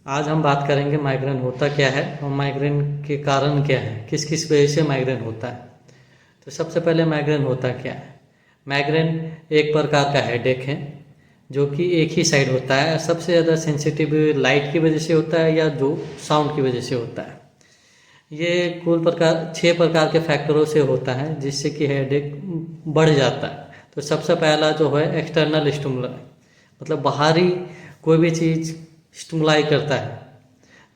आज हम बात करेंगे माइग्रेन होता क्या है और माइग्रेन के कारण क्या है, किस किस वजह से माइग्रेन होता है। तो सबसे पहले माइग्रेन होता क्या है। माइग्रेन एक प्रकार का हेडेक है जो कि एक ही साइड होता है। सबसे ज़्यादा सेंसिटिव लाइट की वजह से होता है या जो साउंड की वजह से होता है। ये कुल प्रकार 6 प्रकार के फैक्टरों से होता है जिससे कि हेडेक बढ़ जाता है। तो सबसे पहला जो है एक्सटर्नल स्टिमुलाई, मतलब बाहरी कोई भी चीज़ स्टिमुलाई करता है।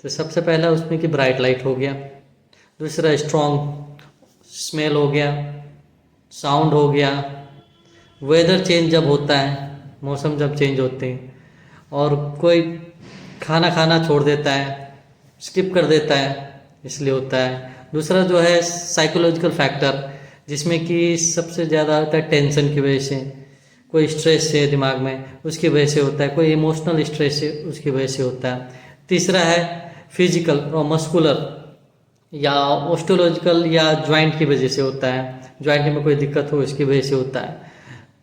तो सबसे पहला उसमें कि ब्राइट लाइट हो गया, दूसरा स्ट्रॉन्ग स्मेल हो गया, साउंड हो गया, वेदर चेंज जब होता है, मौसम जब चेंज होते हैं, और कोई खाना खाना छोड़ देता है, स्किप कर देता है, इसलिए होता है। दूसरा जो है साइकोलॉजिकल फैक्टर, जिसमें कि सबसे ज़्यादा होता है टेंशन की वजह से, कोई स्ट्रेस है दिमाग में उसकी वजह से होता है, कोई इमोशनल स्ट्रेस है उसकी वजह से होता है। तीसरा है फिजिकल और मस्कुलर या ऑस्टोलॉजिकल या जॉइंट की वजह से होता है, जॉइंट में कोई दिक्कत हो इसकी वजह से होता है।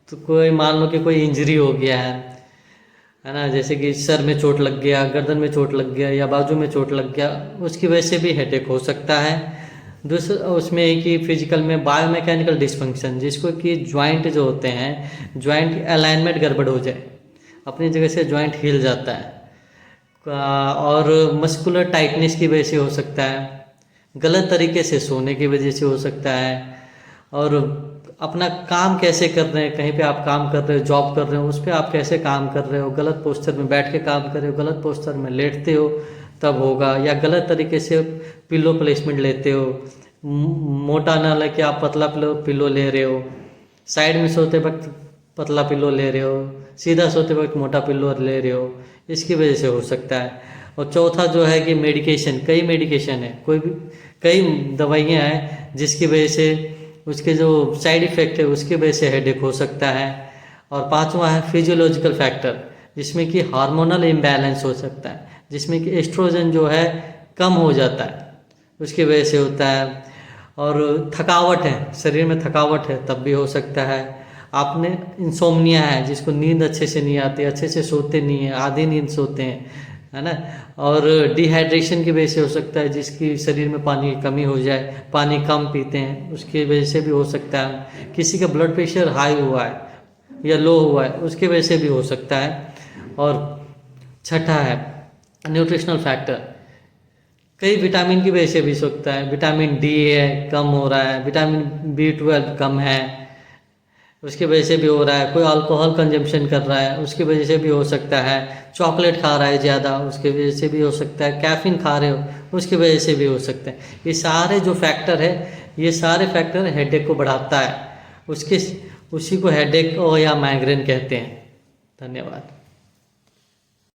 तो कोई मान लो कि कोई इंजरी हो गया है ना, जैसे कि सर में चोट लग गया, गर्दन में चोट लग गया या बाजू में चोट लग गया, उसकी वजह से भी हेडेक हो सकता है। दूसरा उसमें है कि फिजिकल में बायोमैकेनिकल डिसफंक्शन, जिसको कि जॉइंट जो होते हैं, जॉइंट अलाइनमेंट गड़बड़ हो जाए, अपनी जगह से जॉइंट हिल जाता है। और मस्कुलर टाइटनेस की वजह से हो सकता है, गलत तरीके से सोने की वजह से हो सकता है, और अपना काम कैसे कर रहे हैं, कहीं पे आप काम कर रहे हो, जॉब कर रहे हो, उस पर आप कैसे काम कर रहे हो, गलत पोस्चर में बैठ के काम कर रहे हो, गलत पोस्चर में लेटते हो तब होगा, या गलत तरीके से पिलो प्लेसमेंट लेते हो, मोटा ना लेके आप पतला पिलो ले रहे हो, साइड में सोते वक्त पतला पिलो ले रहे हो, सीधा सोते वक्त मोटा पिलो ले रहे हो, इसकी वजह से हो सकता है। और चौथा जो है कि मेडिकेशन, कई मेडिकेशन है, कोई भी कई दवाइयाँ हैं जिसकी वजह से उसके जो साइड इफ़ेक्ट है उसकी वजह से हेडेक हो सकता है। और पांचवा है फिजियोलॉजिकल फैक्टर, जिसमें कि हार्मोनल इम्बैलेंस हो सकता है, जिसमें कि एस्ट्रोजन जो है कम हो जाता है, उसकी वजह से होता है। और थकावट है, शरीर में थकावट है तब भी हो सकता है। आपने इंसोम्निया है, जिसको नींद अच्छे से नहीं आती, अच्छे से सोते नहीं है, आधी नींद सोते हैं, है ना। और डिहाइड्रेशन की वजह से हो सकता है, जिसकी शरीर में पानी की कमी हो जाए, पानी कम पीते हैं उसकी वजह से भी हो सकता है। किसी का ब्लड प्रेशर हाई हुआ है या लो हुआ है उसकी वजह से भी हो सकता है। और छठा है न्यूट्रिशनल फैक्टर, कई विटामिन की वजह से भी हो सकता है, विटामिन डी है कम हो रहा है, विटामिन B12 कम है उसकी वजह से भी हो रहा है, कोई अल्कोहल कंजम्पशन कर रहा है उसकी वजह से भी हो सकता है, चॉकलेट खा रहा है ज़्यादा उसकी वजह से भी हो सकता है, कैफीन खा रहे हो उसकी वजह से भी हो सकता है। ये सारे जो फैक्टर है, ये सारे फैक्टर हेडेक को बढ़ाता है, उसके उसी को हेडेक या माइग्रेन कहते हैं। धन्यवाद।